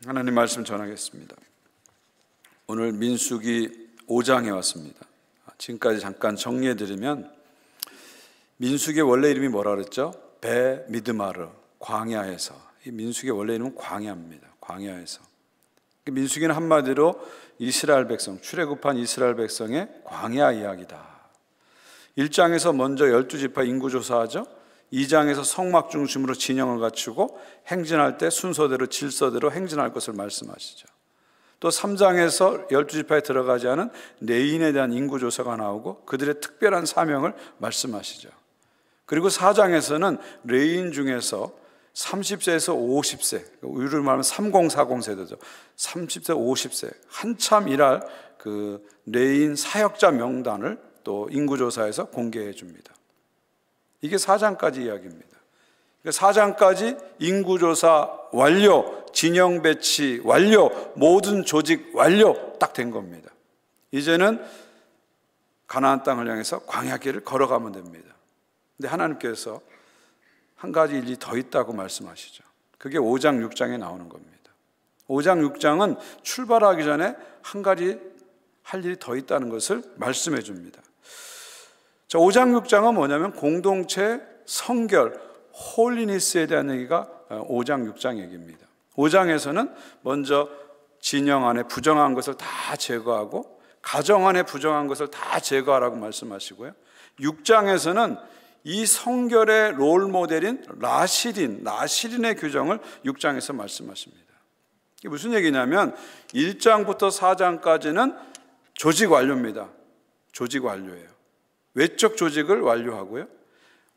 하나님 말씀 전하겠습니다. 오늘 민수기 5장에 왔습니다. 지금까지 잠깐 정리해드리면 민수기의 원래 이름이 뭐라 그랬죠? 베미드마르, 광야에서. 이 민수기의 원래 이름은 광야입니다. 광야에서. 민수기는 한마디로 이스라엘 백성, 출애굽한 이스라엘 백성의 광야 이야기다. 1장에서 먼저 12지파 인구조사하죠. 2장에서 성막 중심으로 진영을 갖추고 행진할 때 순서대로 질서대로 행진할 것을 말씀하시죠. 또 3장에서 12지파에 들어가지 않은 레인에 대한 인구조사가 나오고 그들의 특별한 사명을 말씀하시죠. 그리고 4장에서는 레인 중에서 30세에서 50세, 우리를 말하면 3040 세대죠. 30세, 50세 한참 일할 그 레인 사역자 명단을 또 인구조사에서 공개해 줍니다. 이게 4장까지 이야기입니다. 4장까지 인구조사 완료, 진영 배치 완료, 모든 조직 완료 딱 된 겁니다. 이제는 가나안 땅을 향해서 광야길을 걸어가면 됩니다. 근데 하나님께서 한 가지 일이 더 있다고 말씀하시죠. 그게 5장, 6장에 나오는 겁니다. 5장, 6장은 출발하기 전에 한 가지 할 일이 더 있다는 것을 말씀해 줍니다. 자, 5장, 6장은 뭐냐면 공동체, 성결, 홀리니스에 대한 얘기가 5장, 6장 얘기입니다. 5장에서는 먼저 진영 안에 부정한 것을 다 제거하고 가정 안에 부정한 것을 다 제거하라고 말씀하시고요. 6장에서는 이 성결의 롤모델인 나시린의 규정을 6장에서 말씀하십니다. 이게 무슨 얘기냐면 1장부터 4장까지는 조직 완료입니다. 조직 완료예요. 외적 조직을 완료하고요.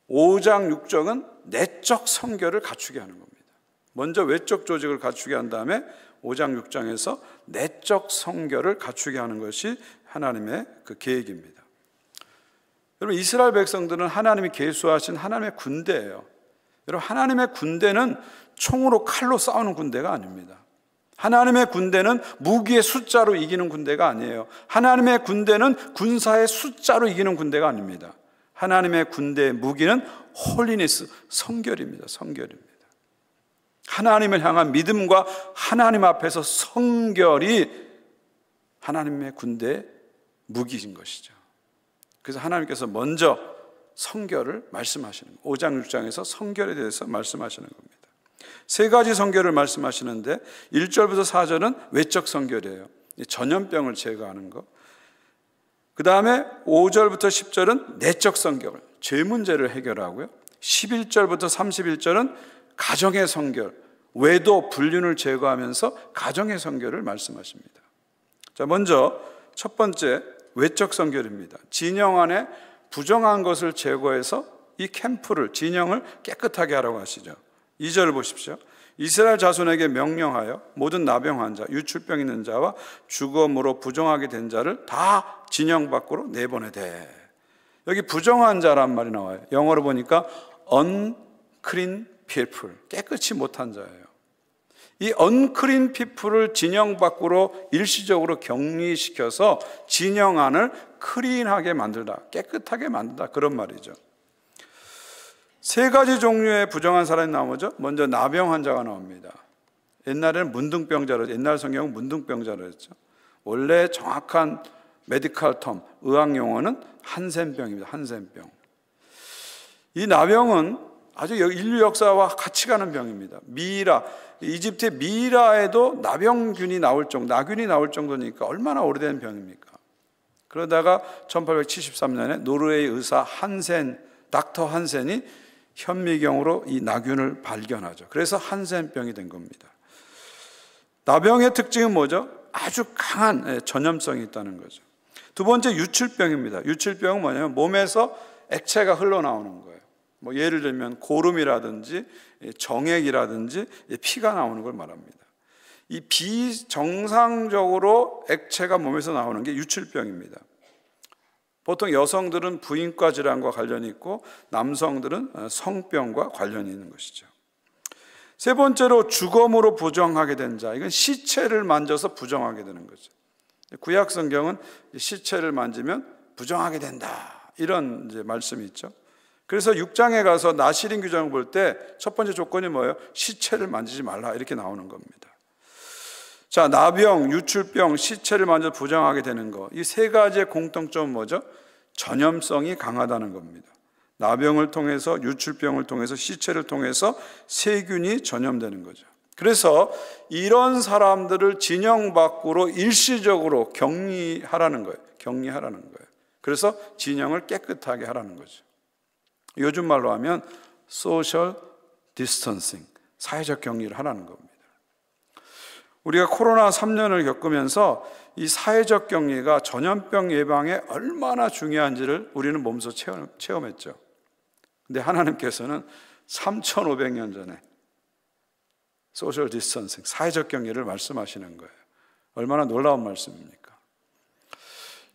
5장, 6장은 내적 성결을 갖추게 하는 겁니다. 먼저 외적 조직을 갖추게 한 다음에 5장, 6장에서 내적 성결을 갖추게 하는 것이 하나님의 그 계획입니다. 여러분, 이스라엘 백성들은 하나님이 계수하신 하나님의 군대예요. 여러분, 하나님의 군대는 총으로 칼로 싸우는 군대가 아닙니다. 하나님의 군대는 무기의 숫자로 이기는 군대가 아니에요. 하나님의 군대는 군사의 숫자로 이기는 군대가 아닙니다. 하나님의 군대의 무기는 홀리니스, 성결입니다. 성결입니다. 하나님을 향한 믿음과 하나님 앞에서 성결이 하나님의 군대의 무기인 것이죠. 그래서 하나님께서 먼저 성결을 말씀하시는 거예요. 5장, 6장에서 성결에 대해서 말씀하시는 겁니다. 세 가지 성결을 말씀하시는데 1절부터 4절은 외적 성결이에요. 전염병을 제거하는 것. 그 다음에 5절부터 10절은 내적 성결, 죄 문제를 해결하고요. 11절부터 31절은 가정의 성결, 외도, 불륜을 제거하면서 가정의 성결을 말씀하십니다. 자, 먼저 첫 번째 외적 성결입니다. 진영 안에 부정한 것을 제거해서 이 캠프를, 진영을 깨끗하게 하라고 하시죠. 2절을 보십시오. 이스라엘 자손에게 명령하여 모든 나병 환자, 유출병 있는 자와 주검으로 부정하게 된 자를 다 진영 밖으로 내보내되. 여기 부정한 자란 말이 나와요. 영어로 보니까 unclean people, 깨끗이 못한 자예요. 이 unclean people을 진영 밖으로 일시적으로 격리시켜서 진영 안을 클린하게 만들다, 깨끗하게 만들다, 그런 말이죠. 세 가지 종류의 부정한 사람이 나오죠. 먼저 나병 환자가 나옵니다. 옛날에는 문둥병자로, 옛날 성경은 문둥병자로 했죠. 원래 정확한 메디컬 텀, 의학 용어는 한센병입니다. 한센병. 이 나병은 아주 인류 역사와 같이 가는 병입니다. 미이라, 이집트의 미이라에도 나균이 나올 정도니까 얼마나 오래된 병입니까? 그러다가 1873년에 노르웨이 의사 닥터 한센이 현미경으로 이 나균을 발견하죠. 그래서 한센병이 된 겁니다. 나병의 특징은 뭐죠? 아주 강한 전염성이 있다는 거죠. 두 번째, 유출병입니다. 유출병은 뭐냐면 몸에서 액체가 흘러나오는 거예요. 뭐 예를 들면 고름이라든지 정액이라든지 피가 나오는 걸 말합니다. 이 비정상적으로 액체가 몸에서 나오는 게 유출병입니다. 보통 여성들은 부인과 질환과 관련이 있고 남성들은 성병과 관련이 있는 것이죠. 세 번째로 주검으로 부정하게 된 자, 이건 시체를 만져서 부정하게 되는 거죠. 구약 성경은 시체를 만지면 부정하게 된다, 이런 이제 말씀이 있죠. 그래서 6장에 가서 나시린 규정을 볼 때 첫 번째 조건이 뭐예요? 시체를 만지지 말라, 이렇게 나오는 겁니다. 자, 나병, 유출병, 시체를 먼저 부정하게 되는 거. 이 세 가지의 공통점은 뭐죠? 전염성이 강하다는 겁니다. 나병을 통해서, 유출병을 통해서, 시체를 통해서 세균이 전염되는 거죠. 그래서 이런 사람들을 진영 밖으로 일시적으로 격리하라는 거예요. 격리하라는 거예요. 그래서 진영을 깨끗하게 하라는 거죠. 요즘 말로 하면 소셜 디스턴싱, 사회적 격리를 하라는 겁니다. 우리가 코로나 3년을 겪으면서 이 사회적 격리가 전염병 예방에 얼마나 중요한지를 우리는 몸소 체험했죠. 근데 하나님께서는 3,500년 전에 소셜 디스턴싱, 사회적 격리를 말씀하시는 거예요. 얼마나 놀라운 말씀입니까?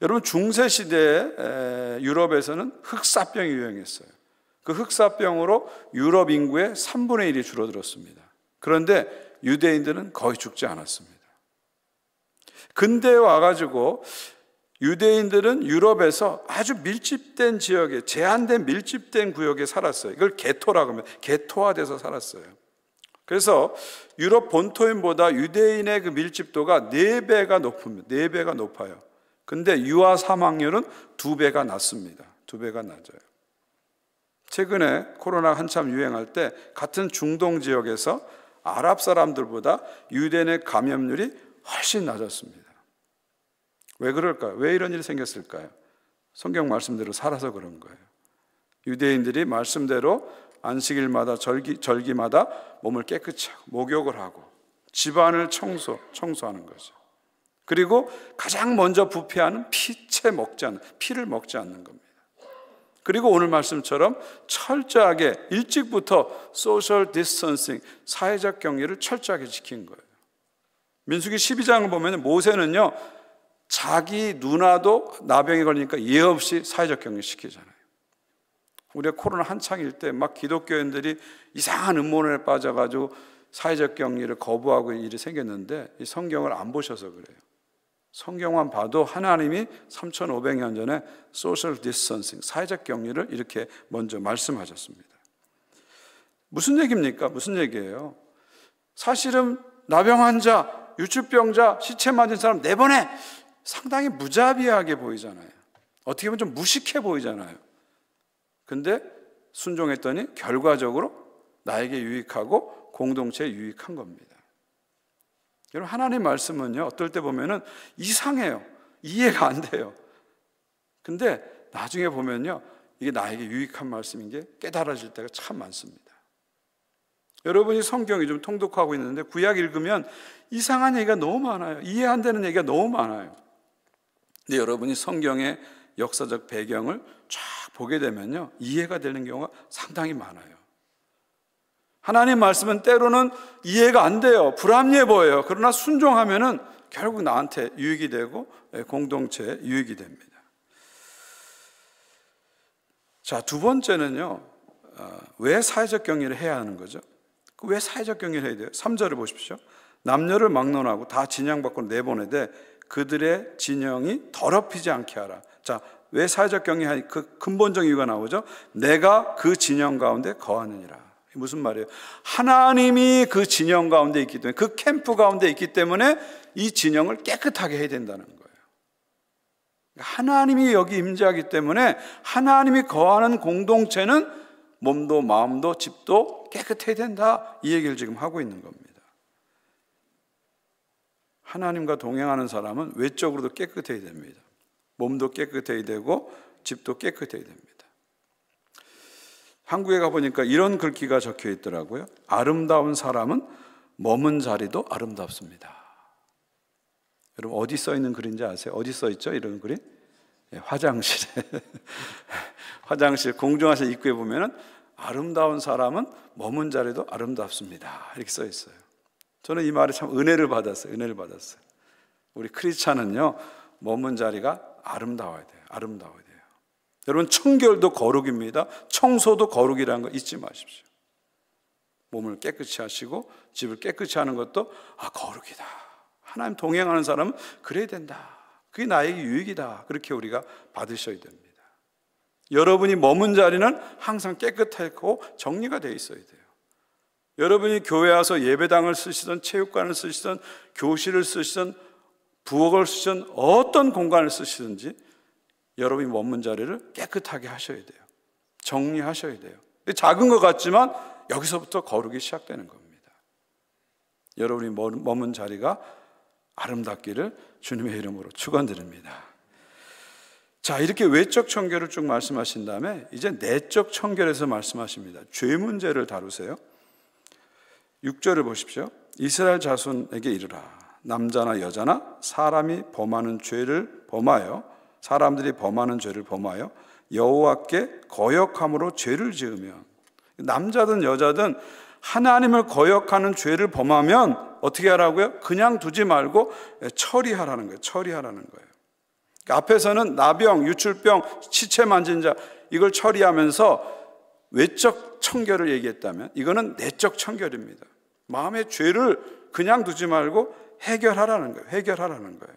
여러분, 중세시대에 유럽에서는 흑사병이 유행했어요. 그 흑사병으로 유럽 인구의 3분의 1이 줄어들었습니다. 그런데 유대인들은 거의 죽지 않았습니다. 근대에 와가지고 유대인들은 유럽에서 아주 밀집된 지역에, 제한된 밀집된 구역에 살았어요. 이걸 게토라고 합니다. 게토화돼서 살았어요. 그래서 유럽 본토인보다 유대인의 그 밀집도가 4배가 높습니다. 4배가 높아요. 근데 유아 사망률은 2배가 낮습니다. 2배가 낮아요. 최근에 코로나 한참 유행할 때 같은 중동 지역에서 아랍 사람들보다 유대인의 감염률이 훨씬 낮았습니다. 왜 그럴까요? 왜 이런 일이 생겼을까요? 성경 말씀대로 살아서 그런 거예요. 유대인들이 말씀대로 안식일마다 절기마다 몸을 깨끗이 하고 목욕을 하고 집안을 청소하는 거죠. 그리고 가장 먼저 부패하는 피를 먹지 않는 겁니다. 그리고 오늘 말씀처럼 철저하게 일찍부터 소셜 디스턴싱, 사회적 격리를 철저하게 지킨 거예요. 민수기 12장을 보면 모세는요, 자기 누나도 나병에 걸리니까 예의 없이 사회적 격리 시키잖아요. 우리가 코로나 한창일 때 막 기독교인들이 이상한 음모론에 빠져가지고 사회적 격리를 거부하고 일이 생겼는데 이 성경을 안 보셔서 그래요. 성경만 봐도 하나님이 3,500년 전에 소셜 디스턴싱, 사회적 격리를 이렇게 먼저 말씀하셨습니다. 무슨 얘기입니까? 무슨 얘기예요? 사실은 나병 환자, 유출병자, 시체 맞은 사람 내보내! 상당히 무자비하게 보이잖아요. 어떻게 보면 좀 무식해 보이잖아요. 근데 순종했더니 결과적으로 나에게 유익하고 공동체에 유익한 겁니다. 여러분, 하나님 말씀은요, 어떨 때 보면은 이상해요. 이해가 안 돼요. 근데 나중에 보면요, 이게 나에게 유익한 말씀인 게 깨달아질 때가 참 많습니다. 여러분이 성경이 좀 통독하고 있는데 구약 읽으면 이상한 얘기가 너무 많아요. 이해 안 되는 얘기가 너무 많아요. 근데 여러분이 성경의 역사적 배경을 쫙 보게 되면요, 이해가 되는 경우가 상당히 많아요. 하나님 말씀은 때로는 이해가 안 돼요. 불합리해 보여요. 그러나 순종하면은 결국 나한테 유익이 되고 공동체에 유익이 됩니다. 자, 두 번째는요, 왜 사회적 격리를 해야 하는 거죠? 왜 사회적 격리를 해야 돼요? 3절을 보십시오. 남녀를 막론하고 다 진영 밖으로 내보내되 그들의 진영이 더럽히지 않게 하라. 자, 왜 사회적 격리하니? 그 근본적 이유가 나오죠. 내가 그 진영 가운데 거하느니라. 무슨 말이에요? 하나님이 그 진영 가운데 있기 때문에, 그 캠프 가운데 있기 때문에 이 진영을 깨끗하게 해야 된다는 거예요. 하나님이 여기 임재하기 때문에 하나님이 거하는 공동체는 몸도 마음도 집도 깨끗해야 된다, 이 얘기를 지금 하고 있는 겁니다. 하나님과 동행하는 사람은 외적으로도 깨끗해야 됩니다. 몸도 깨끗해야 되고 집도 깨끗해야 됩니다. 한국에 가보니까 이런 글귀가 적혀 있더라고요. 아름다운 사람은 머문 자리도 아름답습니다. 여러분, 어디 써 있는 글인지 아세요? 어디 써 있죠? 이런 글이? 화장실에. 화장실 공중화실 입구에 보면은 아름다운 사람은 머문 자리도 아름답습니다, 이렇게 써 있어요. 저는 이 말에 참 은혜를 받았어요. 우리 크리스찬은요, 머문 자리가 아름다워야 돼요. 여러분, 청결도 거룩입니다. 청소도 거룩이라는 거 잊지 마십시오. 몸을 깨끗이 하시고 집을 깨끗이 하는 것도 거룩이다. 하나님 동행하는 사람은 그래야 된다. 그게 나에게 유익이다. 그렇게 우리가 받으셔야 됩니다. 여러분이 머문 자리는 항상 깨끗하고 정리가 되어 있어야 돼요. 여러분이 교회 와서 예배당을 쓰시든 체육관을 쓰시든 교실을 쓰시든 부엌을 쓰시든 어떤 공간을 쓰시든지 여러분이 머문 자리를 깨끗하게 하셔야 돼요. 정리하셔야 돼요. 작은 것 같지만 여기서부터 거룩이 시작되는 겁니다. 여러분이 머문 자리가 아름답기를 주님의 이름으로 축원드립니다. 자, 이렇게 외적 청결을 쭉 말씀하신 다음에 이제 내적 청결에서 말씀하십니다. 죄 문제를 다루세요. 6절을 보십시오. 이스라엘 자손에게 이르라. 남자나 여자나 사람들이 범하는 죄를 범하여 여호와께 거역함으로 죄를 지으면, 남자든 여자든 하나님을 거역하는 죄를 범하면 어떻게 하라고요? 그냥 두지 말고 처리하라는 거예요. 처리하라는 거예요. 그러니까 앞에서는 나병, 유출병, 시체 만진 자, 이걸 처리하면서 외적 청결을 얘기했다면 이거는 내적 청결입니다. 마음의 죄를 그냥 두지 말고 해결하라는 거예요. 해결하라는 거예요.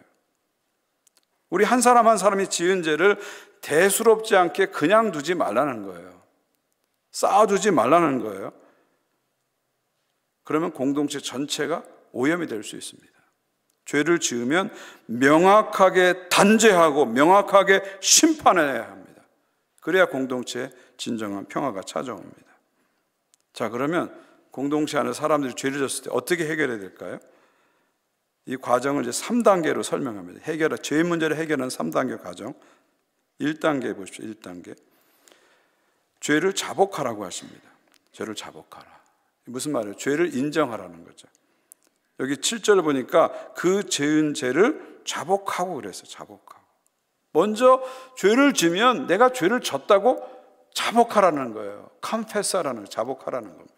우리 한 사람 한 사람이 지은 죄를 대수롭지 않게 그냥 두지 말라는 거예요. 쌓아두지 말라는 거예요. 그러면 공동체 전체가 오염이 될 수 있습니다. 죄를 지으면 명확하게 단죄하고 명확하게 심판해야 합니다. 그래야 공동체에 진정한 평화가 찾아옵니다. 자, 그러면 공동체 안에 사람들이 죄를 졌을 때 어떻게 해결해야 될까요? 이 과정을 이제 3단계로 설명합니다. 죄 문제를 해결하는 3단계 과정. 1단계 보십시오. 1단계. 죄를 자복하라고 하십니다. 죄를 자복하라. 무슨 말이에요? 죄를 인정하라는 거죠. 여기 7절을 보니까 그 지은 죄를 자복하고 그랬어요. 자복하고. 먼저 죄를 지면 내가 죄를 졌다고 자복하라는 거예요. confess하라는, 자복하라는 겁니다.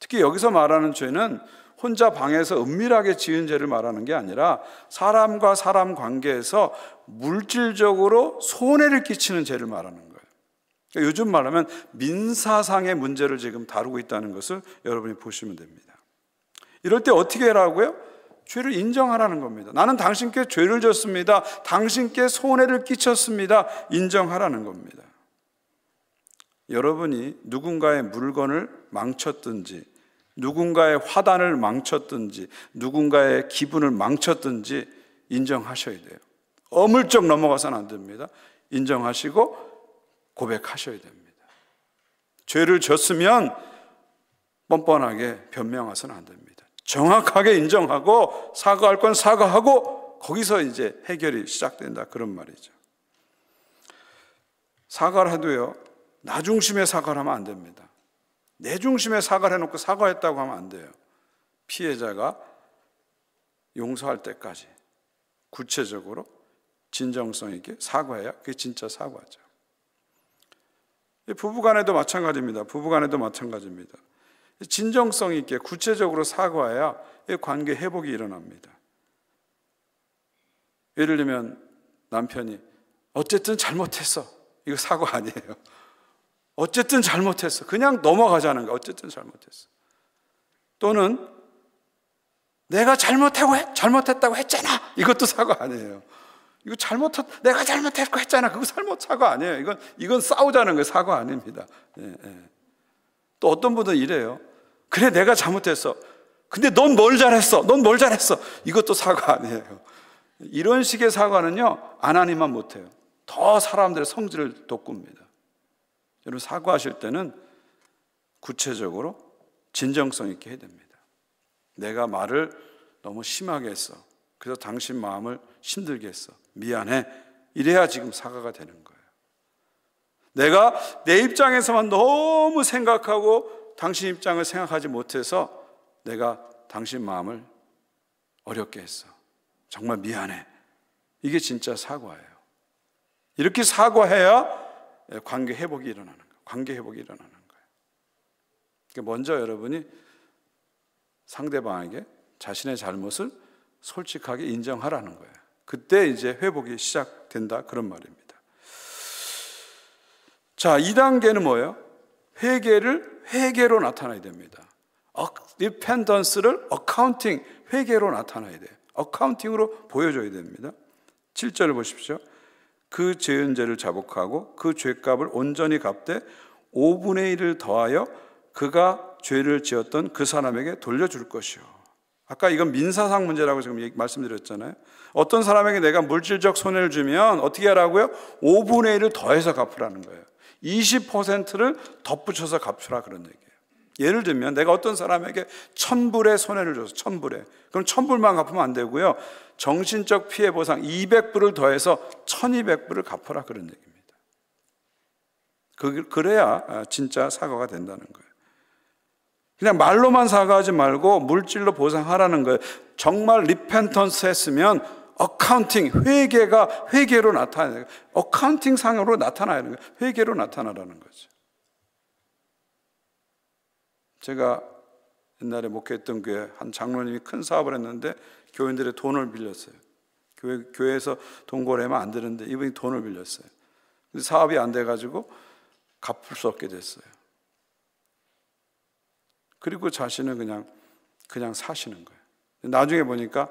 특히 여기서 말하는 죄는 혼자 방에서 은밀하게 지은 죄를 말하는 게 아니라 사람과 사람 관계에서 물질적으로 손해를 끼치는 죄를 말하는 거예요. 그러니까 요즘 말하면 민사상의 문제를 지금 다루고 있다는 것을 여러분이 보시면 됩니다. 이럴 때 어떻게 하라고요? 죄를 인정하라는 겁니다. 나는 당신께 죄를 졌습니다. 당신께 손해를 끼쳤습니다. 인정하라는 겁니다. 여러분이 누군가의 물건을 망쳤든지, 누군가의 화단을 망쳤든지, 누군가의 기분을 망쳤든지 인정하셔야 돼요. 어물쩍 넘어가서는 안 됩니다. 인정하시고 고백하셔야 됩니다. 죄를 졌으면 뻔뻔하게 변명해서는 안 됩니다. 정확하게 인정하고 사과할 건 사과하고 거기서 이제 해결이 시작된다, 그런 말이죠. 사과를 해도요, 나 중심의 사과를 하면 안 됩니다. 내 중심의 사과를 해놓고 사과했다고 하면 안 돼요. 피해자가 용서할 때까지 구체적으로 진정성 있게 사과해야 그게 진짜 사과죠. 부부간에도 마찬가지입니다. 부부간에도 마찬가지입니다. 진정성 있게 구체적으로 사과해야 관계 회복이 일어납니다. 예를 들면 남편이 어쨌든 잘못했어. 이거 사과 아니에요. 어쨌든 잘못했어. 그냥 넘어가자는 거야. 어쨌든 잘못했어. 또는 내가 잘못했다고 했잖아. 이것도 사과 아니에요. 이거 내가 잘못했고 했잖아. 그거 사과 아니에요. 이건 싸우자는 거예요. 사과 아닙니다. 예. 또 어떤 분은 이래요. 그래, 내가 잘못했어. 근데 넌 뭘 잘했어? 이것도 사과 아니에요. 이런 식의 사과는요, 안 하니만 못해요. 더 사람들의 성질을 돋굽니다. 여러분, 사과하실 때는 구체적으로 진정성 있게 해야 됩니다. 내가 말을 너무 심하게 했어. 그래서 당신 마음을 힘들게 했어. 미안해. 이래야 지금 사과가 되는 거예요. 내가 내 입장에서만 너무 생각하고 당신 입장을 생각하지 못해서 내가 당신 마음을 어렵게 했어. 정말 미안해. 이게 진짜 사과예요. 이렇게 사과해야 관계 회복이 일어나는 거예요. 관계 회복이 일어나는 거예요. 그러니까 먼저 여러분이 상대방에게 자신의 잘못을 솔직하게 인정하라는 거예요. 그때 이제 회복이 시작된다, 그런 말입니다. 자, 2단계는 뭐예요? 회개로 나타나야 됩니다. repentance를 accounting, 회개로 나타나야 돼요. accounting으로 보여줘야 됩니다. 7절을 보십시오. 그 죄은 죄를 자복하고 그 죄값을 온전히 갚되 5분의 1을 더하여 그가 죄를 지었던 그 사람에게 돌려줄 것이요. 아까 이건 민사상 문제라고 지금 말씀드렸잖아요. 어떤 사람에게 내가 물질적 손해를 주면 어떻게 하라고요? 5분의 1을 더해서 갚으라는 거예요. 20%를 덧붙여서 갚으라 그런 얘기예요. 예를 들면 내가 어떤 사람에게 1000불의 손해를 줘서 1000불에, 그럼 1000불만 갚으면 안 되고요. 정신적 피해 보상 200불을 더해서 1200불을 갚아라 그런 얘기입니다. 그래야 진짜 사과가 된다는 거예요. 그냥 말로만 사과하지 말고 물질로 보상하라는 거예요. 정말 리펜턴스 했으면 어카운팅, 회개로 나타나요. 어카운팅 상으로 나타나야 하는 거예요. 회개로 나타나라는 거죠. 제가 옛날에 목회했던 교회 한 장로님이 큰 사업을 했는데 교인들의 돈을 빌렸어요. 교회에서 돈 거래하면 안 되는데 이분이 돈을 빌렸어요. 근데 사업이 안 돼가지고 갚을 수 없게 됐어요. 그리고 자신은 그냥 사시는 거예요. 나중에 보니까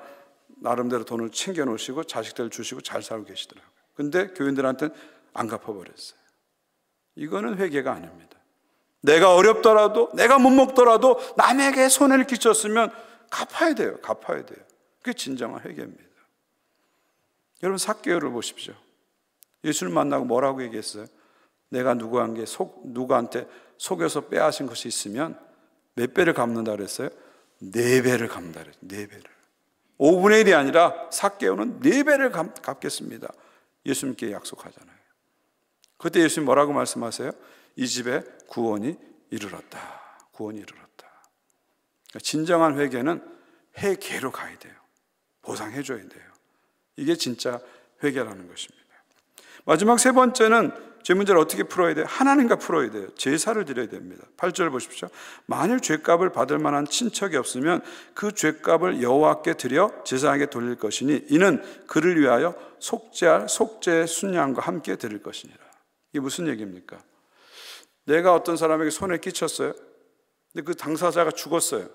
나름대로 돈을 챙겨 놓으시고 자식들 주시고 잘 살고 계시더라고요. 근데 교인들한테는 안 갚아버렸어요. 이거는 회개가 아닙니다. 내가 어렵더라도, 내가 못 먹더라도 남에게 손해를 끼쳤으면 갚아야 돼요. 그게 진정한 회개입니다. 여러분, 삭개오를 보십시오. 예수를 만나고 뭐라고 얘기했어요? 내가 누구한테 속여서 빼앗은 것이 있으면 몇 배를 갚는다 그랬어요? 4배를 갚는다 그랬어요. 4배를. 5분의 1이 아니라 삭개오는 4배를 갚겠습니다. 예수님께 약속하잖아요. 그때 예수님 뭐라고 말씀하세요? 이 집에 구원이 이르렀다. 그러니까 진정한 회개는 회개로 가야 돼요. 보상해 줘야 돼요. 이게 진짜 회개라는 것입니다. 마지막 세 번째는 죄 문제를 어떻게 풀어야 돼요? 하나님과 풀어야 돼요. 제사를 드려야 됩니다. 8절 보십시오. 만일 죄값을 받을 만한 친척이 없으면 그 죄값을 여호와께 드려 제사장에게 돌릴 것이니 이는 그를 위하여 속죄할 속죄의 순양과 함께 드릴 것이니라. 이게 무슨 얘기입니까? 내가 어떤 사람에게 손해 끼쳤어요. 근데 그 당사자가 죽었어요.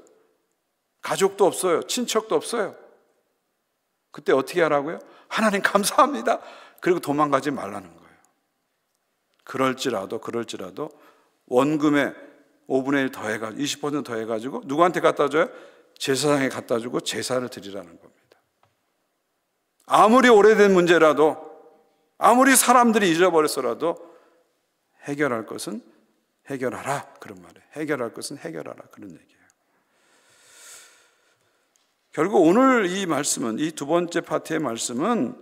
가족도 없어요. 친척도 없어요. 그때 어떻게 하라고요? 하나님 감사합니다. 그리고 도망가지 말라는 거예요. 그럴지라도 원금의 5분의 1 더해가지고 20% 더해가지고 누구한테 갖다 줘요? 제사장에 갖다 주고 제사를 드리라는 겁니다. 아무리 오래된 문제라도, 아무리 사람들이 잊어버렸어라도 해결할 것은 해결하라, 그런 말이에요. 해결할 것은 해결하라, 그런 얘기예요. 결국 오늘 이 말씀은, 이 두 번째 파트의 말씀은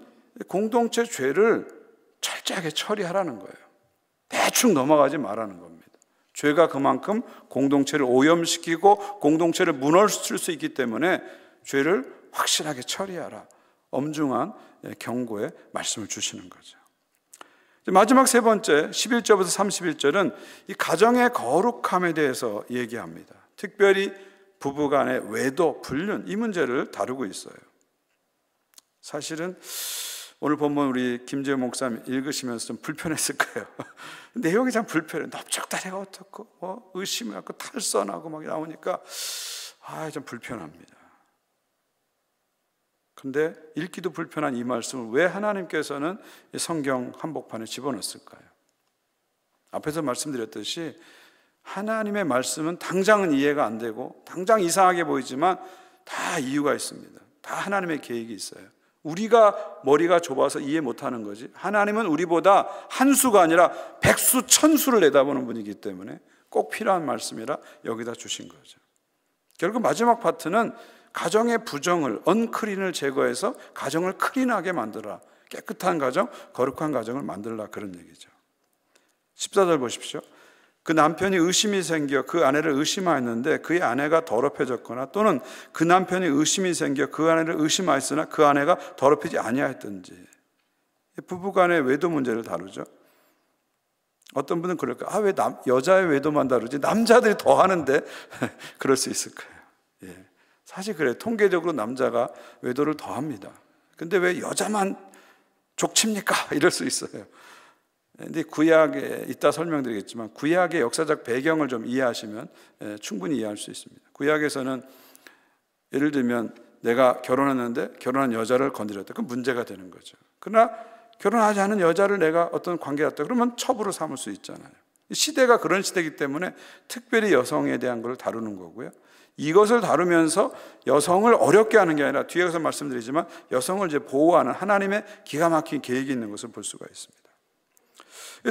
공동체 죄를 철저하게 처리하라는 거예요. 대충 넘어가지 말라는 겁니다. 죄가 그만큼 공동체를 오염시키고 공동체를 무너뜨릴 수 있기 때문에 죄를 확실하게 처리하라, 엄중한 경고의 말씀을 주시는 거죠. 마지막 세 번째 11절부터 31절은 이 가정의 거룩함에 대해서 얘기합니다. 특별히 부부간의 외도, 불륜, 이 문제를 다루고 있어요. 사실은 오늘 본문 우리 김재호 목사님 읽으시면서 좀 불편했을 거예요. 내용이 참 불편해요. 넓적다리가 어떻고 의심을 갖고 탈선하고 막 나오니까 좀 불편합니다. 근데 읽기도 불편한 이 말씀을 왜 하나님께서는 성경 한복판에 집어넣었을까요? 앞에서 말씀드렸듯이 하나님의 말씀은 당장은 이해가 안 되고 당장 이상하게 보이지만 다 이유가 있습니다. 다 하나님의 계획이 있어요. 우리가 머리가 좁아서 이해 못하는 거지, 하나님은 우리보다 한 수가 아니라 백수 천수를 내다보는 분이기 때문에 꼭 필요한 말씀이라 여기다 주신 거죠. 결국 마지막 파트는 가정의 부정을, 언클린을 제거해서 가정을 클린하게 만들라, 깨끗한 가정, 거룩한 가정을 만들라, 그런 얘기죠. 14절 보십시오. 그 남편이 의심이 생겨 그 아내를 의심하였는데 그의 아내가 더럽혀졌거나 또는 그 남편이 의심이 생겨 그 아내를 의심하였으나 그 아내가 더럽히지 아니하였든지. 부부간의 외도 문제를 다루죠. 어떤 분은 그럴까? 왜 여자의 외도만 다루지? 남자들이 더 하는데 그럴 수 있을 거예요. 사실 그래요. 통계적으로 남자가 외도를 더 합니다. 근데 왜 여자만 족칩니까? 이럴 수 있어요. 근데 구약에 이따 설명드리겠지만 구약의 역사적 배경을 좀 이해하시면 충분히 이해할 수 있습니다. 구약에서는 예를 들면 내가 결혼했는데 결혼한 여자를 건드렸다, 그럼 문제가 되는 거죠. 그러나 결혼하지 않은 여자를 내가 어떤 관계가 있다 그러면 첩으로 삼을 수 있잖아요. 시대가 그런 시대이기 때문에 특별히 여성에 대한 걸 다루는 거고요. 이것을 다루면서 여성을 어렵게 하는 게 아니라 뒤에 가서 말씀드리지만 여성을 이제 보호하는 하나님의 기가 막힌 계획이 있는 것을 볼 수가 있습니다.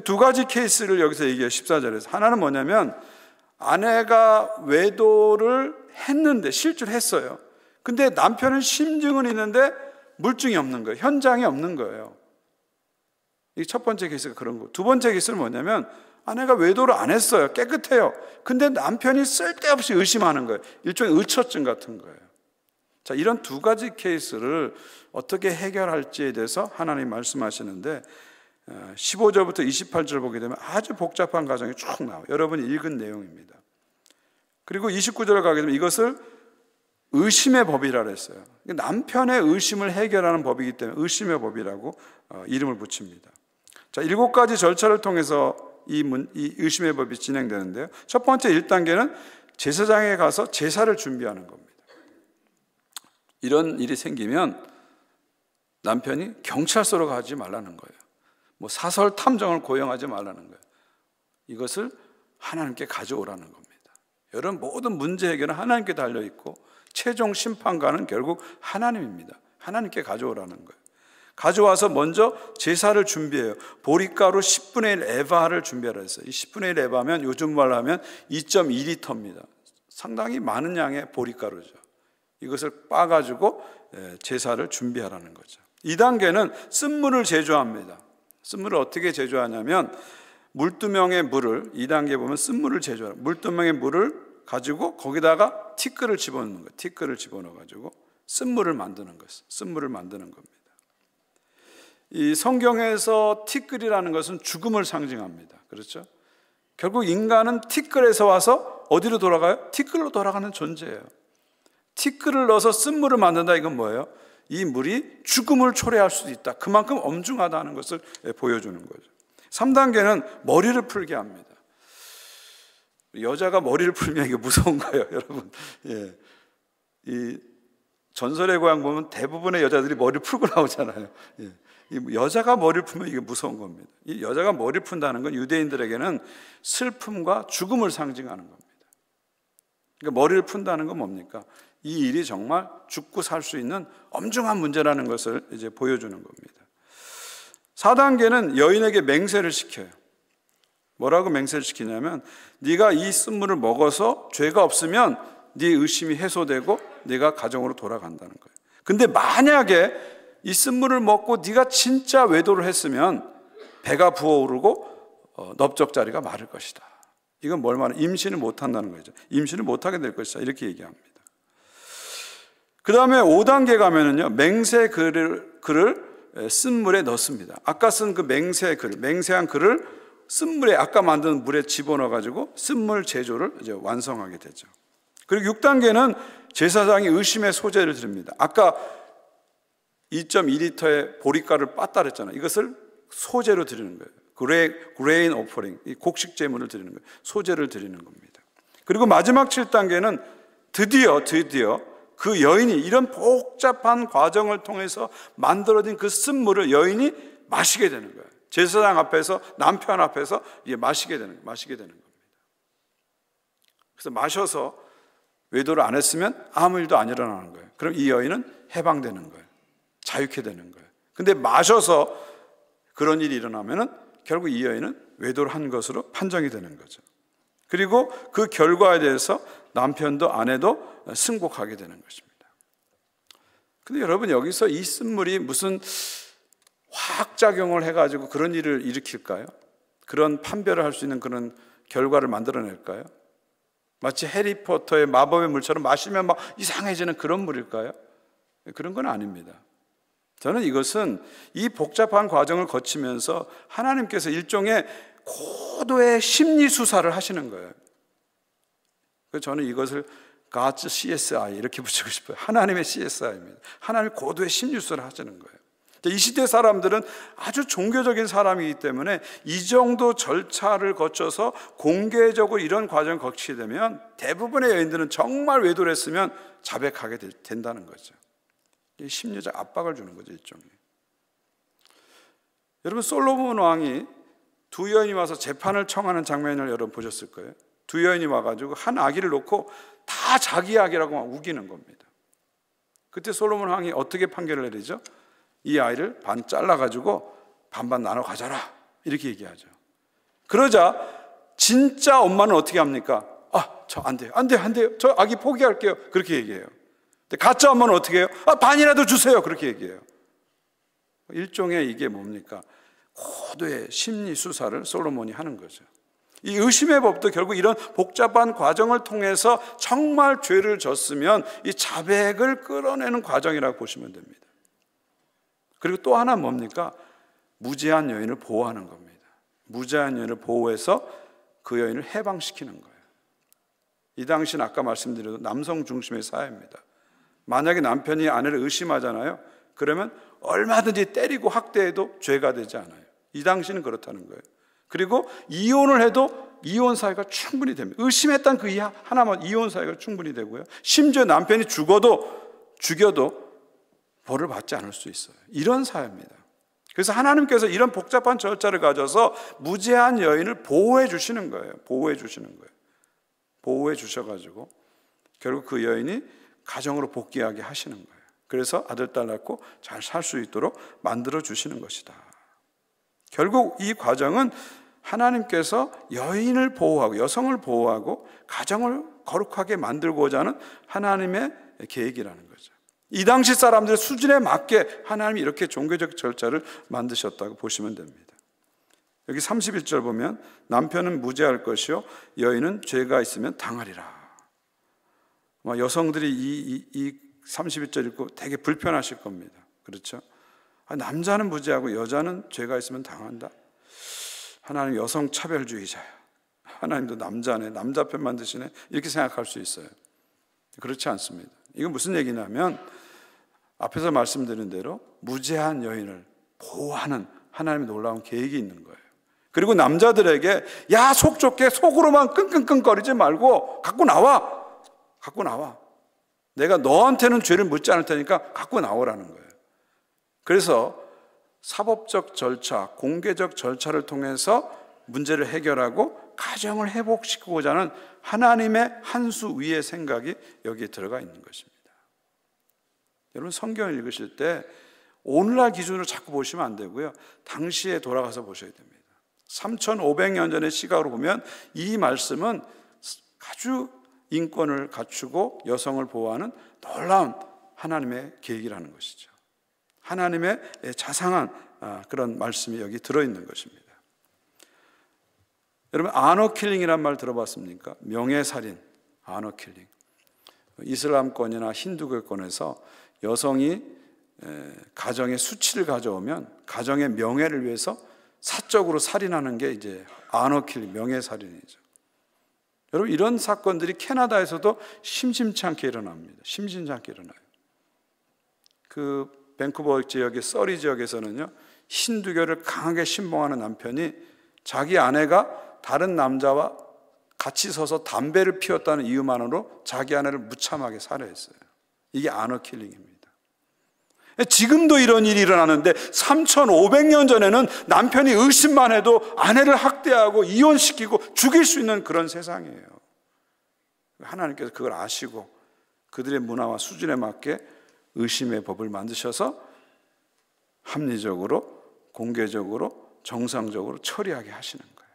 두 가지 케이스를 여기서 얘기해요. 14절에서. 하나는 뭐냐면 아내가 외도를 했는데, 실제로 했어요. 근데 남편은 심증은 있는데 물증이 없는 거예요. 현장이 없는 거예요. 이 첫 번째 케이스가 그런 거고, 두 번째 케이스는 뭐냐면 아내가 외도를 안 했어요. 깨끗해요. 근데 남편이 쓸데없이 의심하는 거예요. 일종의 의처증 같은 거예요. 자, 이런 두 가지 케이스를 어떻게 해결할지에 대해서 하나님 말씀하시는데 15절부터 28절 보게 되면 아주 복잡한 과정이 쭉 나와요. 여러분이 읽은 내용입니다. 그리고 29절 가게 되면 이것을 의심의 법이라고 했어요. 남편의 의심을 해결하는 법이기 때문에 의심의 법이라고 이름을 붙입니다. 자, 7가지 절차를 통해서 이 의심의 법이 진행되는데요. 첫 번째 1단계는 제사장에 가서 제사를 준비하는 겁니다. 이런 일이 생기면 남편이 경찰서로 가지 말라는 거예요. 뭐 사설 탐정을 고용하지 말라는 거예요. 이것을 하나님께 가져오라는 겁니다. 여러분, 모든 문제 해결은 하나님께 달려있고 최종 심판관은 결국 하나님입니다. 하나님께 가져오라는 거예요. 가져와서 먼저 제사를 준비해요. 보리가루 10분의 1 에바를 준비하라 했어요. 이 10분의 1 에바면 요즘 말로 하면 2.2리터입니다. 상당히 많은 양의 보리가루죠. 이것을 빻아가지고 제사를 준비하라는 거죠. 2단계는 쓴물을 제조합니다. 쓴물을 어떻게 제조하냐면 물두멍의 물을, 2단계 보면 쓴물을 제조하라. 물두멍의 물을 가지고 거기다가 티끌을 집어넣는 거예요. 티끌을 집어넣어가지고 쓴물을 만드는 것이에요. 쓴물을 만드는 겁니다. 이 성경에서 티끌이라는 것은 죽음을 상징합니다. 그렇죠? 결국 인간은 티끌에서 와서 어디로 돌아가요? 티끌로 돌아가는 존재예요. 티끌을 넣어서 쓴물을 만든다. 이건 뭐예요? 이 물이 죽음을 초래할 수도 있다. 그만큼 엄중하다는 것을 보여주는 거죠. 3단계는 머리를 풀게 합니다. 여자가 머리를 풀면 이게 무서운 거예요, 여러분. 예. 이 전설의 고향 보면 대부분의 여자들이 머리를 풀고 나오잖아요. 예. 이 여자가 머리를 풀면 이게 무서운 겁니다. 이 여자가 머리를 푼다는 건 유대인들에게는 슬픔과 죽음을 상징하는 겁니다. 그러니까 머리를 푼다는 건 뭡니까? 이 일이 정말 죽고 살 수 있는 엄중한 문제라는 것을 이제 보여주는 겁니다. 4단계는 여인에게 맹세를 시켜요. 뭐라고 맹세를 시키냐면 네가 이 쓴물을 먹어서 죄가 없으면 네 의심이 해소되고 네가 가정으로 돌아간다는 거예요. 근데 만약에 이 쓴물을 먹고 네가 진짜 외도를 했으면 배가 부어오르고 넓적자리가 마를 것이다. 이건 뭘 말하는? 임신을 못한다는 거죠. 임신을 못하게 될 것이다. 이렇게 얘기합니다. 그 다음에 5단계 가면은요, 맹세 글을 쓴물에 넣습니다. 아까 쓴 그 맹세한 글을 쓴물에, 아까 만든 물에 집어넣어가지고 쓴물 제조를 이제 완성하게 되죠. 그리고 6단계는 제사장이 의심의 소재를 드립니다. 아까 2.2리터의 보리가루를 빻다 그랬잖아요. 이것을 소재로 드리는 거예요. 그레인 오퍼링, 이 곡식 제물을 드리는 거예요. 소재를 드리는 겁니다. 그리고 마지막 7단계는 드디어 그 여인이 이런 복잡한 과정을 통해서 만들어진 그 쓴물을 여인이 마시게 되는 거예요. 제사장 앞에서, 남편 앞에서 이제 마시게 되는 겁니다. 그래서 마셔서 외도를 안 했으면 아무 일도 안 일어나는 거예요. 그럼 이 여인은 해방되는 거예요. 자유케 되는 거예요. 근데 마셔서 그런 일이 일어나면은 결국 이 여인은 외도를 한 것으로 판정이 되는 거죠. 그리고 그 결과에 대해서 남편도 아내도 승복하게 되는 것입니다. 근데 여러분, 여기서 이 쓴물이 무슨 화학작용을 해가지고 그런 일을 일으킬까요? 그런 판별을 할 수 있는 그런 결과를 만들어낼까요? 마치 해리포터의 마법의 물처럼 마시면 막 이상해지는 그런 물일까요? 그런 건 아닙니다. 저는 이것은 이 복잡한 과정을 거치면서 하나님께서 일종의 고도의 심리 수사를 하시는 거예요. 그래서 저는 이것을 God's CSI 이렇게 붙이고 싶어요. 하나님의 CSI입니다. 하나님의 고도의 심리 수사를 하시는 거예요. 이 시대 사람들은 아주 종교적인 사람이기 때문에 이 정도 절차를 거쳐서 공개적으로 이런 과정을 거치게 되면 대부분의 여인들은 정말 외도를 했으면 자백하게 된다는 거죠. 심리적 압박을 주는 거죠, 일종의. 여러분, 솔로몬 왕이 두 여인이 와서 재판을 청하는 장면을 여러분 보셨을 거예요. 두 여인이 와가지고 한 아기를 놓고 다 자기 아기라고 막 우기는 겁니다. 그때 솔로몬 왕이 어떻게 판결을 내리죠? 이 아이를 반 잘라가지고 반반 나눠 가져라, 이렇게 얘기하죠. 그러자 진짜 엄마는 어떻게 합니까? 저 안 돼요, 안 돼요, 안 돼요, 저 아기 포기할게요, 그렇게 얘기해요. 근데 가짜 엄마는 어떻게 해요? 반이라도 주세요, 그렇게 얘기해요. 일종의 이게 뭡니까? 고도의 심리 수사를 솔로몬이 하는 거죠. 이 의심의 법도 결국 이런 복잡한 과정을 통해서 정말 죄를 졌으면 이 자백을 끌어내는 과정이라고 보시면 됩니다. 그리고 또 하나 뭡니까? 무죄한 여인을 보호하는 겁니다. 무죄한 여인을 보호해서 그 여인을 해방시키는 거예요. 이 당시는 아까 말씀드린 남성 중심의 사회입니다. 만약에 남편이 아내를 의심하잖아요. 그러면 얼마든지 때리고 학대해도 죄가 되지 않아요. 이 당시는 그렇다는 거예요. 그리고 이혼을 해도 이혼 사유가 충분히 됩니다. 의심했던 그 이하 하나만 이혼 사유가 충분히 되고요. 심지어 남편이 죽여도 벌을 받지 않을 수 있어요. 이런 사회입니다. 그래서 하나님께서 이런 복잡한 절차를 가져서 무죄한 여인을 보호해 주시는 거예요. 보호해 주시는 거예요. 보호해 주셔가지고 결국 그 여인이 가정으로 복귀하게 하시는 거예요. 그래서 아들, 딸 낳고 잘 살 수 있도록 만들어 주시는 것이다. 결국 이 과정은 하나님께서 여인을 보호하고 여성을 보호하고 가정을 거룩하게 만들고자 하는 하나님의 계획이라는 거죠. 이 당시 사람들의 수준에 맞게 하나님이 이렇게 종교적 절차를 만드셨다고 보시면 됩니다. 여기 31절 보면 남편은 무죄할 것이요 여인은 죄가 있으면 당하리라. 여성들이 이 31절 읽고 되게 불편하실 겁니다. 그렇죠? 남자는 무죄하고 여자는 죄가 있으면 당한다. 하나님 여성 차별주의자야. 하나님도 남자네, 남자 편만 드시네, 이렇게 생각할 수 있어요. 그렇지 않습니다. 이건 무슨 얘기냐면 앞에서 말씀드린 대로 무죄한 여인을 보호하는 하나님의 놀라운 계획이 있는 거예요. 그리고 남자들에게 야, 속 좁게 속으로만 끙끙끙거리지 말고 갖고 나와. 내가 너한테는 죄를 묻지 않을 테니까 갖고 나오라는 거예요. 그래서 사법적 절차, 공개적 절차를 통해서 문제를 해결하고 가정을 회복시키고자 하는 하나님의 한 수 위의 생각이 여기에 들어가 있는 것입니다. 여러분 성경을 읽으실 때 오늘날 기준으로 자꾸 보시면 안 되고요. 당시에 돌아가서 보셔야 됩니다. 3,500년 전의 시각으로 보면 이 말씀은 아주 인권을 갖추고 여성을 보호하는 놀라운 하나님의 계획이라는 것이죠. 하나님의 자상한 그런 말씀이 여기 들어있는 것입니다. 여러분 아너킬링이란 말 들어봤습니까? 명예살인, 아너킬링. 이슬람권이나 힌두교권에서 여성이 가정에 수치를 가져오면 가정의 명예를 위해서 사적으로 살인하는 게 이제 아너킬링, 명예살인이죠. 여러분 이런 사건들이 캐나다에서도 심심치 않게 일어납니다. 심심치 않게 일어나요. 그 밴쿠버 지역의 서리 지역에서는요, 힌두교를 강하게 신봉하는 남편이 자기 아내가 다른 남자와 같이 서서 담배를 피웠다는 이유만으로 자기 아내를 무참하게 살해했어요. 이게 아너킬링입니다. 지금도 이런 일이 일어나는데 3,500년 전에는 남편이 의심만 해도 아내를 학대하고 이혼시키고 죽일 수 있는 그런 세상이에요. 하나님께서 그걸 아시고 그들의 문화와 수준에 맞게 의심의 법을 만드셔서 합리적으로, 공개적으로, 정상적으로 처리하게 하시는 거예요.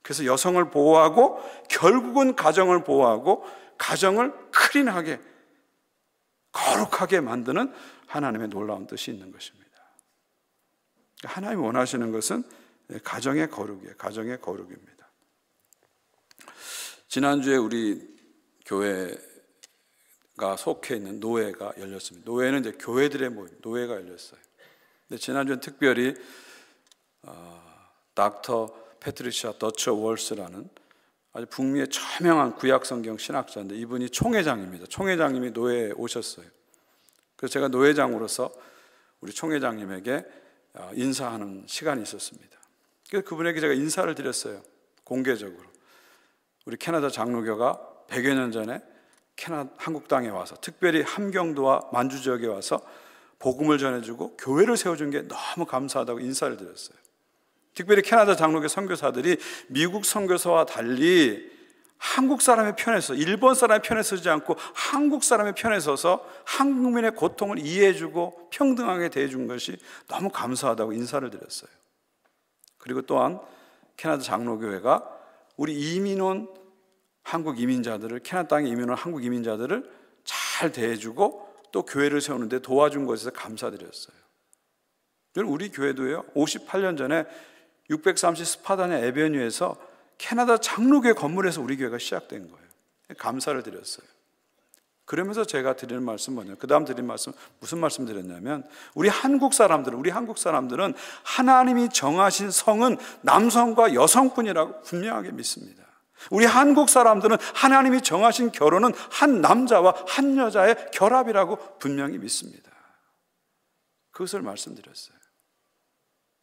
그래서 여성을 보호하고 결국은 가정을 보호하고 가정을 클린하게, 거룩하게 만드는 하나님의 놀라운 뜻이 있는 것입니다. 하나님이 원하시는 것은 가정의 거룩이에요. 가정의 거룩입니다. 지난주에 우리 교회가 속해 있는 노회가 열렸습니다. 노회는 이제 교회들의 모임, 노회가 열렸어요. 근데 지난주엔 특별히 닥터 패트리샤 더처 월스라는 아주 북미의 저명한 구약성경 신학자인데 이분이 총회장입니다. 총회장님이 노회에 오셨어요. 그래서 제가 노회장으로서 우리 총회장님에게 인사하는 시간이 있었습니다. 그래서 그분에게 제가 인사를 드렸어요. 공개적으로. 우리 캐나다 장로교가 100여 년 전에 한국 땅에 와서 특별히 함경도와 만주 지역에 와서 복음을 전해주고 교회를 세워준 게 너무 감사하다고 인사를 드렸어요. 특별히 캐나다 장로교 선교사들이 미국 선교사와 달리 한국 사람의 편에 서, 일본 사람의 편에 서지 않고 한국 사람의 편에 서서 한국민의 고통을 이해해주고 평등하게 대해준 것이 너무 감사하다고 인사를 드렸어요. 그리고 또한 캐나다 장로교회가 우리 이민 온 한국 이민자들을, 캐나다 땅에 이민 온 한국 이민자들을 잘 대해주고 또 교회를 세우는데 도와준 것에 감사드렸어요. 우리 교회도요, 58년 전에 630 스파다냐 에베뉴에서 캐나다 장로교회 건물에서 우리 교회가 시작된 거예요. 감사를 드렸어요. 그러면서 제가 드리는 말씀 뭐냐면, 그 다음 드린 말씀 무슨 말씀 드렸냐면, 우리 한국 사람들은 하나님이 정하신 성은 남성과 여성뿐이라고 분명하게 믿습니다. 우리 한국 사람들은 하나님이 정하신 결혼은 한 남자와 한 여자의 결합이라고 분명히 믿습니다. 그것을 말씀드렸어요.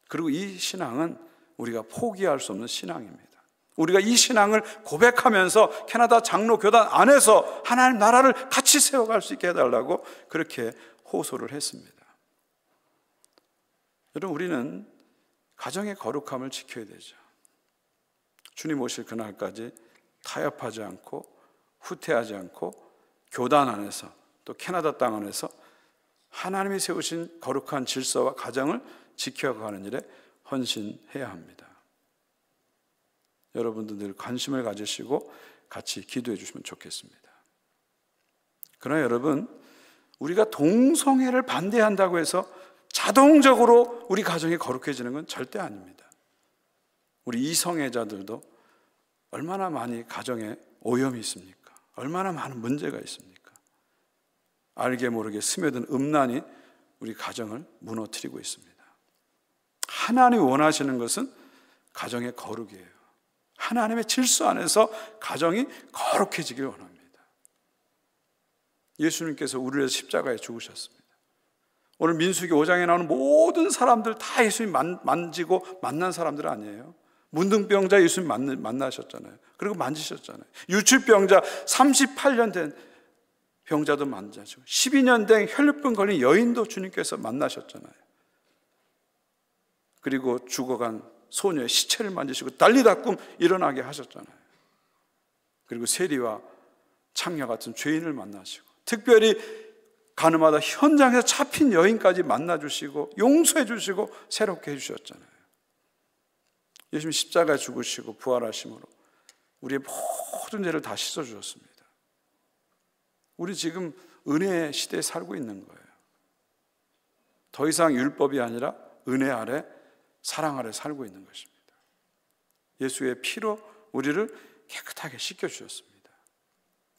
그리고 이 신앙은 우리가 포기할 수 없는 신앙입니다. 우리가 이 신앙을 고백하면서 캐나다 장로교단 안에서 하나님 나라를 같이 세워갈 수 있게 해달라고 그렇게 호소를 했습니다. 여러분, 우리는 가정의 거룩함을 지켜야 되죠. 주님 오실 그날까지 타협하지 않고 후퇴하지 않고 교단 안에서 또 캐나다 땅 안에서 하나님이 세우신 거룩한 질서와 가정을 지켜가는 일에 헌신해야 합니다. 여러분들 늘 관심을 가지시고 같이 기도해 주시면 좋겠습니다. 그러나 여러분, 우리가 동성애를 반대한다고 해서 자동적으로 우리 가정이 거룩해지는 건 절대 아닙니다. 우리 이성애자들도 얼마나 많이 가정에 오염이 있습니까? 얼마나 많은 문제가 있습니까? 알게 모르게 스며든 음란이 우리 가정을 무너뜨리고 있습니다. 하나님이 원하시는 것은 가정의 거룩이에요. 하나님의 질서 안에서 가정이 거룩해지길 원합니다. 예수님께서 우리를 위해서 십자가에 죽으셨습니다. 오늘 민수기 5장에 나오는 모든 사람들 다 예수님 만지고 만난 사람들 아니에요. 문둥병자 예수님 만나셨잖아요. 그리고 만지셨잖아요. 유출병자 38년 된 병자도 만나시고 12년 된 혈류병 걸린 여인도 주님께서 만나셨잖아요. 그리고 죽어간 소녀의 시체를 만지시고 달리다꿈 일어나게 하셨잖아요. 그리고 세리와 창녀 같은 죄인을 만나시고 특별히 가늠하다 현장에서 잡힌 여인까지 만나주시고 용서해 주시고 새롭게 해주셨잖아요. 예수님 십자가에 죽으시고 부활하심으로 우리의 모든 죄를 다 씻어주셨습니다. 우리 지금 은혜의 시대에 살고 있는 거예요. 더 이상 율법이 아니라 은혜 아래 사랑 아래 살고 있는 것입니다. 예수의 피로 우리를 깨끗하게 씻겨주셨습니다.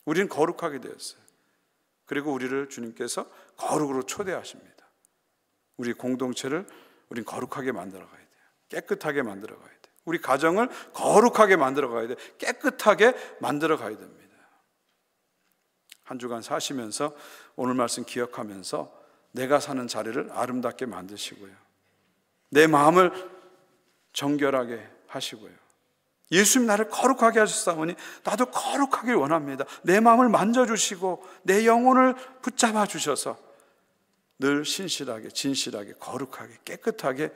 우리는 거룩하게 되었어요. 그리고 우리를 주님께서 거룩으로 초대하십니다. 우리 공동체를 우린 거룩하게 만들어 가야 돼요. 깨끗하게 만들어 가야 돼요. 우리 가정을 거룩하게 만들어 가야 돼요. 깨끗하게 만들어 가야 됩니다. 한 주간 사시면서 오늘 말씀 기억하면서 내가 사는 자리를 아름답게 만드시고요. 내 마음을 정결하게 하시고요. 예수님 나를 거룩하게 하셨사오니 나도 거룩하길 원합니다. 내 마음을 만져주시고 내 영혼을 붙잡아 주셔서 늘 신실하게 진실하게 거룩하게 깨끗하게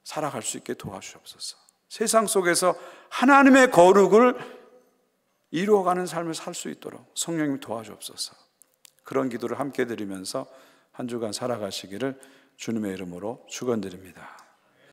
살아갈 수 있게 도와주옵소서. 세상 속에서 하나님의 거룩을 이루어가는 삶을 살 수 있도록 성령님 도와주옵소서. 그런 기도를 함께 드리면서 한 주간 살아가시기를 주님의 이름으로 축원드립니다.